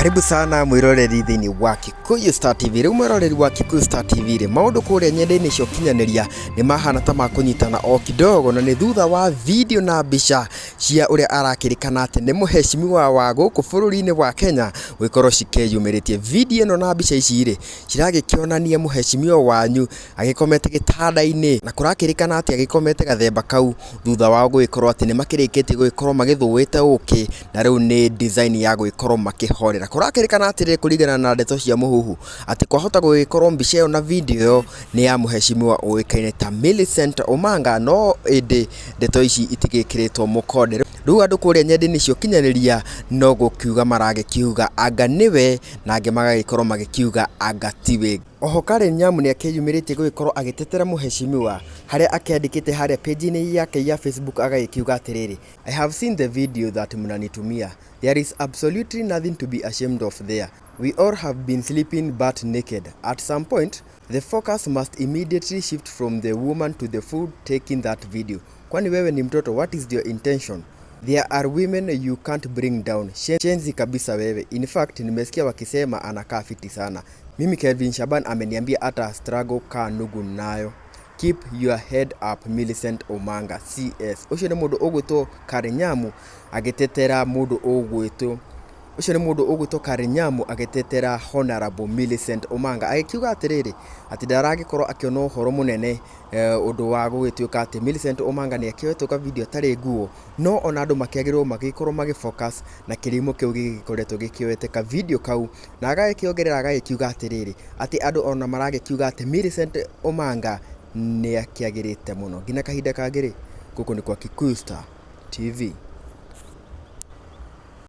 Karibu sana mwiroreri thini wa Kikuyu Star TV. Riu mwiroreri wa Kikuyu Star TV ri maundu kuria nyendaini cia Ukìnyanîria ni mahana ta makunyitana o kidogo, na ni thutha wa video na mbica cia uria arakirikana ati ni muheshimiwa wa guku bururi-ini wa Kenya wikorwo cikeyumiritie. Video no na mbica ici ri ciragikionania muheshimiwa wanyu agikomete gitanda-ini, na kurakirikana ati agikomete gathemba kau thutha wa gwikorwo ati ni makirikitie gwikorwo magithuwite uki, na riu ni design ya gwikorwo makihorera. Kurakirikana atiri kurigana na ndeto cia muhuhu ati kwahota gwikorwo mbica iyo na video ni ya muheshimiwa uikaine ta Milicent Omanga, no indi ndeto ici itigikiritwo mukonde. Riu andu kuria nyendaini cia Ukìnyanîria no gukiuga maragikiuga anga niwe, na angi magagikorwo magikiuga anga tiwe. Oho Nyamu ni akiyumiritie gwikorwo agitetera muheshimiwa haria akiandikite haria page-ini yake ya Facebook agagikiuga atiriri, I have seen the video that munanitumia. There is absolutely nothing to be ashamed of there. We all have been sleeping butt naked. At some point, the focus must immediately shift from the woman to the food taking that video. Kwani wewe ni mtoto, what is your intention? There are women you can't bring down. Shenzi kabisa wewe. In fact, nimesikia wakisema anakaa fiti sana. Mimi Kelvin Shaban ameniambia ata struggle ka nugu nayo. Keep your head up Milicent Omanga CS. Ucio ni mundu ugwitwo Nyamu agitetera mundu ugwitwo Nyamu agitetera Honorable Milicent Omanga, agikiuga atiriri ati ndaragikorwo akiona uhoro munene undu wa gugituika ati Milicent Omanga ni akioetwo ka video tari nguo, no ona andu makiagirwo magikorwo magifocus na kirimo kiu gigikoretwo gikioete ka video kau, na agagikiongerera agagikiuga atiriri ati andu ona maragikiuga ati Milicent Omanga ni akiagirite muno. Ngina kahinda kangiri guku ni kwa Kikuyu Star TV.